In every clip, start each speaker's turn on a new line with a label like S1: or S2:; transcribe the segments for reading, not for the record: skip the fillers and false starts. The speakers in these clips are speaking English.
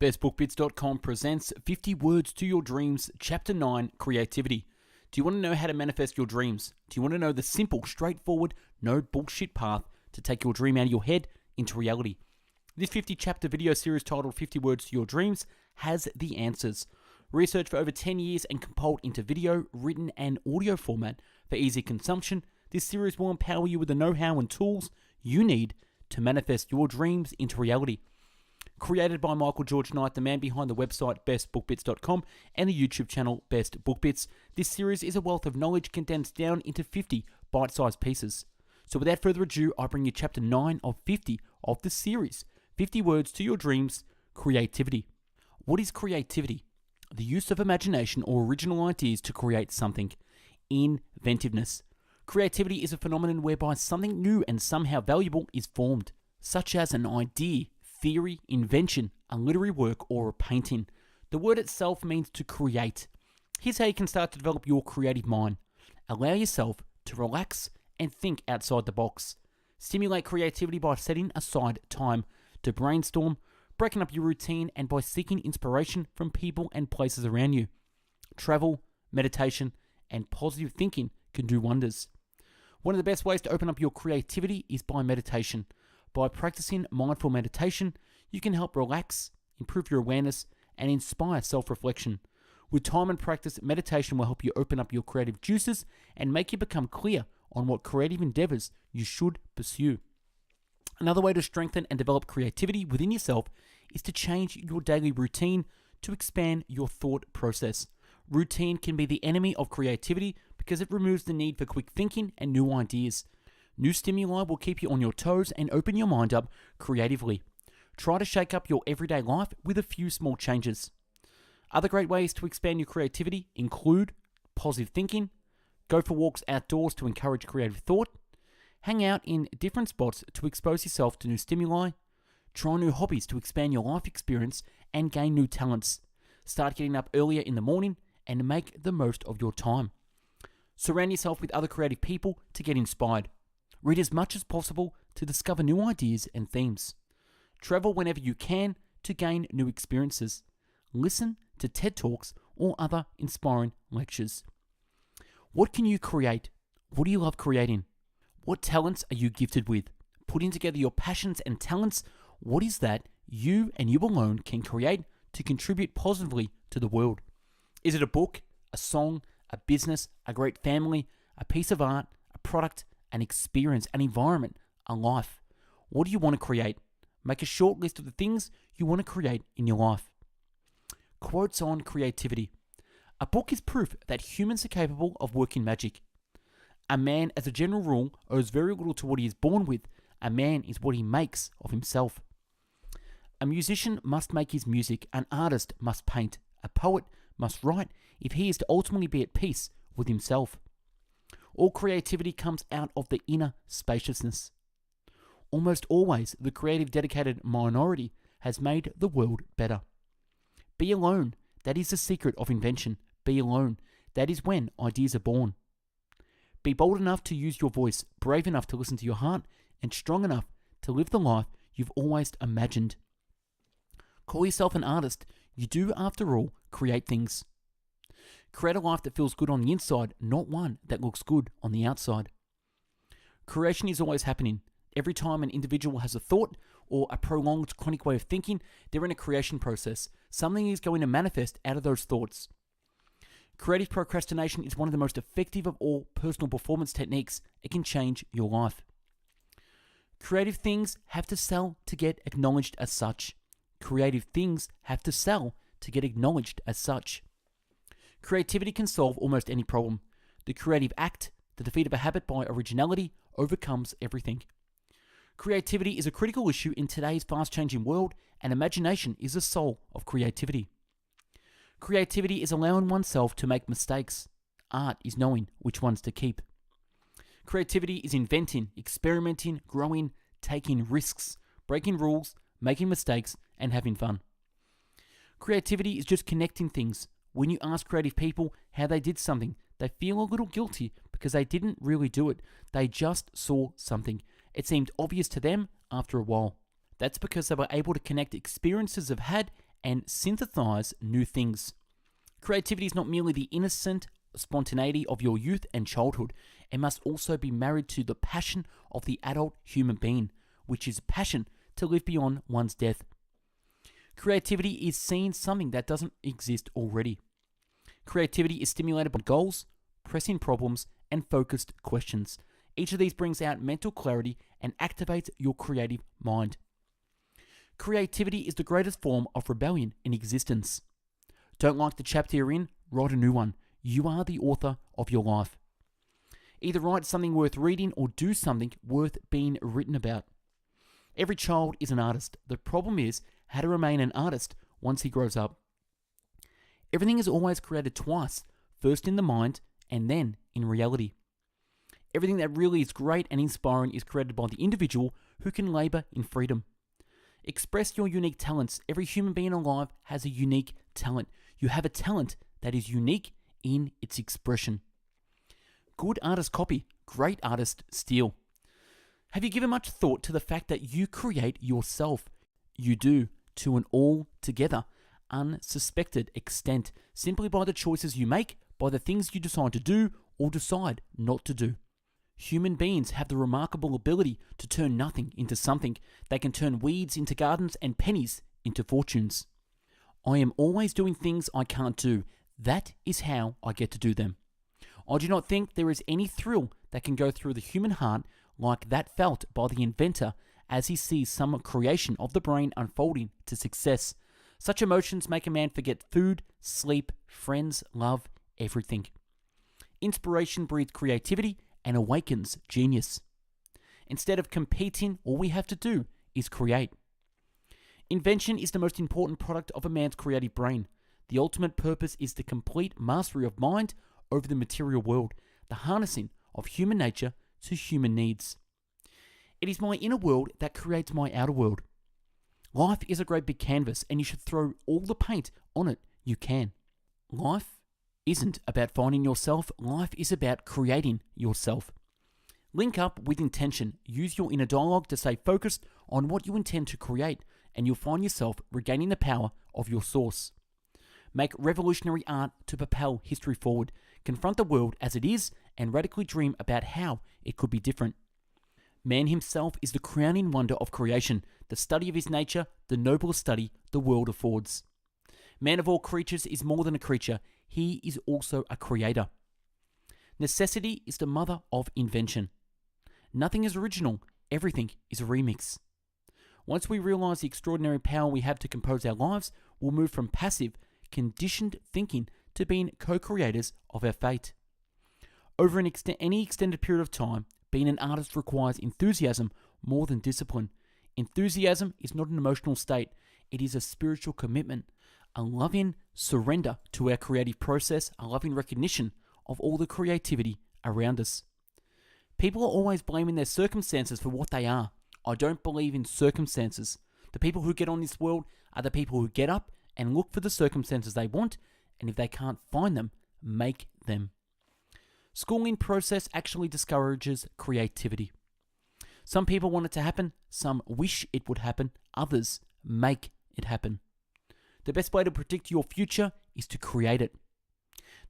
S1: BestBookBits.com presents 50 Words to Your Dreams, Chapter 9, Creativity. Do you want to know how to manifest your dreams? Do you want to know the simple, straightforward, no bullshit path to take your dream out of your head into reality? This 50-chapter video series titled 50 Words to Your Dreams has the answers. Researched for over 10 years and compiled into video, written, and audio format for easy consumption, this series will empower you with the know-how and tools you need to manifest your dreams into reality. Created by Michael George Knight, the man behind the website bestbookbits.com and the YouTube channel Best Book Bits, this series is a wealth of knowledge condensed down into 50 bite-sized pieces. So without further ado, I bring you Chapter 9 of 50 of the series, 50 Words to Your Dreams, Creativity. What is creativity? The use of imagination or original ideas to create something. Inventiveness. Creativity is a phenomenon whereby something new and somehow valuable is formed, such as an idea, theory, invention, a literary work, or a painting. The word itself means to create. Here's how you can start to develop your creative mind. Allow yourself to relax and think outside the box. Stimulate creativity by setting aside time to brainstorm, breaking up your routine, and by seeking inspiration from people and places around you. Travel, meditation, and positive thinking can do wonders. One of the best ways to open up your creativity is by meditation. By practicing mindful meditation, you can help relax, improve your awareness, and inspire self-reflection. With time and practice, meditation will help you open up your creative juices and make you become clear on what creative endeavors you should pursue. Another way to strengthen and develop creativity within yourself is to change your daily routine to expand your thought process. Routine can be the enemy of creativity because it removes the need for quick thinking and new ideas. New stimuli will keep you on your toes and open your mind up creatively. Try to shake up your everyday life with a few small changes. Other great ways to expand your creativity include positive thinking, go for walks outdoors to encourage creative thought, hang out in different spots to expose yourself to new stimuli, try new hobbies to expand your life experience and gain new talents. Start getting up earlier in the morning and make the most of your time. Surround yourself with other creative people to get inspired. Read as much as possible to discover new ideas and themes. Travel whenever you can to gain new experiences. Listen to TED Talks or other inspiring lectures. What can you create? What do you love creating? What talents are you gifted with? Putting together your passions and talents, what is that you and you alone can create to contribute positively to the world? Is it a book, a song, a business, a great family, a piece of art, a product, an experience, an environment, a life? What do you want to create? Make a short list of the things you want to create in your life. Quotes on creativity. A book is proof that humans are capable of working magic. A man, as a general rule, owes very little to what he is born with. A man is what he makes of himself. A musician must make his music. An artist must paint. A poet must write if he is to ultimately be at peace with himself. All creativity comes out of the inner spaciousness. Almost always, the creative dedicated minority has made the world better. Be alone. That is the secret of invention. Be alone. That is when ideas are born. Be bold enough to use your voice, brave enough to listen to your heart, and strong enough to live the life you've always imagined. Call yourself an artist. You do, after all, create things. Create a life that feels good on the inside, not one that looks good on the outside. Creation is always happening. Every time an individual has a thought or a prolonged chronic way of thinking, they're in a creation process. Something is going to manifest out of those thoughts. Creative procrastination is one of the most effective of all personal performance techniques. It can change your life. Creative things have to sell to get acknowledged as such. Creative things have to sell to get acknowledged as such. Creativity can solve almost any problem. The creative act, the defeat of a habit by originality, overcomes everything. Creativity is a critical issue in today's fast-changing world, and imagination is the soul of creativity. Creativity is allowing oneself to make mistakes. Art is knowing which ones to keep. Creativity is inventing, experimenting, growing, taking risks, breaking rules, making mistakes, and having fun. Creativity is just connecting things. When you ask creative people how they did something, they feel a little guilty because they didn't really do it. They just saw something. It seemed obvious to them after a while. That's because they were able to connect experiences they've had and synthesize new things. Creativity is not merely the innocent spontaneity of your youth and childhood. It must also be married to the passion of the adult human being, which is passion to live beyond one's death. Creativity is seeing something that doesn't exist already. Creativity is stimulated by goals, pressing problems, and focused questions. Each of these brings out mental clarity and activates your creative mind. Creativity is the greatest form of rebellion in existence. Don't like the chapter you're in? Write a new one. You are the author of your life. Either write something worth reading or do something worth being written about. Every child is an artist. The problem is how to remain an artist once he grows up. Everything is always created twice, first in the mind and then in reality. Everything that really is great and inspiring is created by the individual who can labor in freedom. Express your unique talents. Every human being alive has a unique talent. You have a talent that is unique in its expression. Good artists copy, great artists steal. Have you given much thought to the fact that you create yourself? You do, to an altogether unsuspected extent, simply by the choices you make, by the things you decide to do or decide not to do. Human beings have the remarkable ability to turn nothing into something. They can turn weeds into gardens and pennies into fortunes. I am always doing things I can't do. That is how I get to do them. I do not think there is any thrill that can go through the human heart like that felt by the inventor as he sees some creation of the brain unfolding to success. Such emotions make a man forget food, sleep, friends, love, everything. Inspiration breeds creativity and awakens genius. Instead of competing, all we have to do is create. Invention is the most important product of a man's creative brain. The ultimate purpose is the complete mastery of mind over the material world, the harnessing of human nature to human needs. It is my inner world that creates my outer world. Life is a great big canvas, and you should throw all the paint on it you can. Life isn't about finding yourself. Life is about creating yourself. Link up with intention. Use your inner dialogue to stay focused on what you intend to create, and you'll find yourself regaining the power of your source. Make revolutionary art to propel history forward. Confront the world as it is and radically dream about how it could be different. Man himself is the crowning wonder of creation, the study of his nature, the noblest study the world affords. Man of all creatures is more than a creature, he is also a creator. Necessity is the mother of invention. Nothing is original, everything is a remix. Once we realize the extraordinary power we have to compose our lives, we'll move from passive, conditioned thinking to being co-creators of our fate. Over any extended period of time, being an artist requires enthusiasm more than discipline. Enthusiasm is not an emotional state, it is a spiritual commitment, a loving surrender to our creative process, a loving recognition of all the creativity around us. People are always blaming their circumstances for what they are. I don't believe in circumstances. The people who get on this world are the people who get up and look for the circumstances they want, and if they can't find them, make them. Schooling process actually discourages creativity. Some people want it to happen, some wish it would happen, others make it happen. The best way to predict your future is to create it.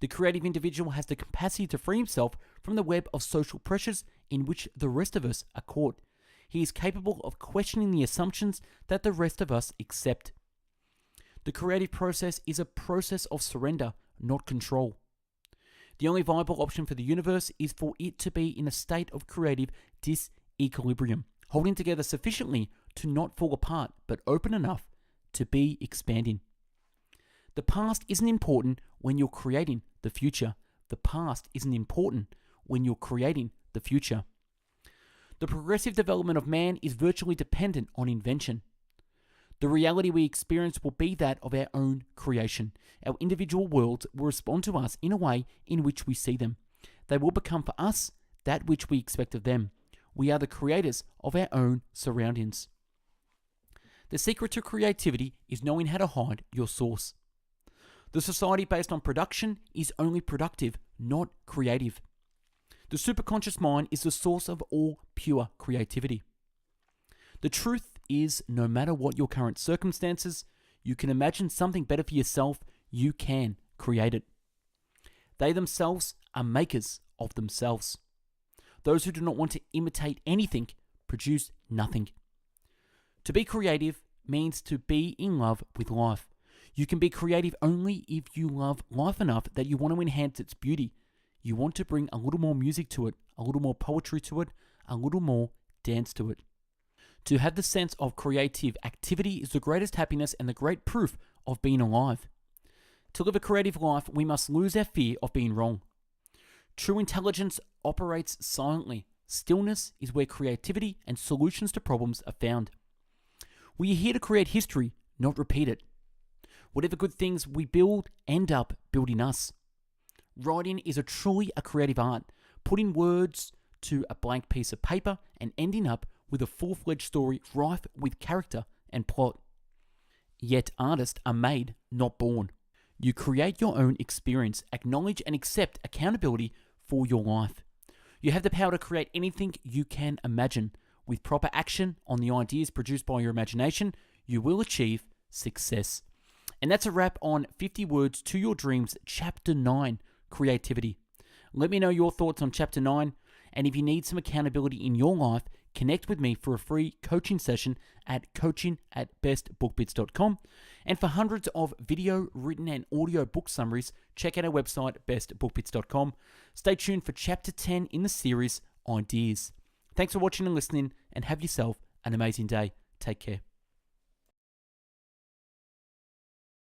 S1: The creative individual has the capacity to free himself from the web of social pressures in which the rest of us are caught. He is capable of questioning the assumptions that the rest of us accept. The creative process is a process of surrender, not control. The only viable option for the universe is for it to be in a state of creative disequilibrium, holding together sufficiently to not fall apart, but open enough to be expanding. The past isn't important when you're creating the future. The past isn't important when you're creating the future. The progressive development of man is virtually dependent on invention. The reality we experience will be that of our own creation. Our individual worlds will respond to us in a way in which we see them. They will become for us that which we expect of them. We are the creators of our own surroundings. The secret to creativity is knowing how to hide your source. The society based on production is only productive, not creative. The superconscious mind is the source of all pure creativity. The truth is, no matter what your current circumstances, you can imagine something better for yourself, you can create it. They themselves are makers of themselves. Those who do not want to imitate anything produce nothing. To be creative means to be in love with life. You can be creative only if you love life enough that you want to enhance its beauty. You want to bring a little more music to it, a little more poetry to it, a little more dance to it. To have the sense of creative activity is the greatest happiness and the great proof of being alive. To live a creative life, we must lose our fear of being wrong. True intelligence operates silently. Stillness is where creativity and solutions to problems are found. We are here to create history, not repeat it. Whatever good things we build end up building us. Writing is truly a creative art, putting words to a blank piece of paper and ending up with a full-fledged story rife with character and plot. Yet artists are made, not born. You create your own experience, acknowledge and accept accountability for your life. You have the power to create anything you can imagine. With proper action on the ideas produced by your imagination, you will achieve success. And that's a wrap on 50 Words to Your Dreams, Chapter 9, Creativity. Let me know your thoughts on Chapter 9, and if you need some accountability in your life, connect with me for a free coaching session at coaching@bestbookbits.com. And for hundreds of video, written, and audio book summaries, check out our website, bestbookbits.com. Stay tuned for Chapter 10 in the series, Ideas. Thanks for watching and listening, and have yourself an amazing day. Take care.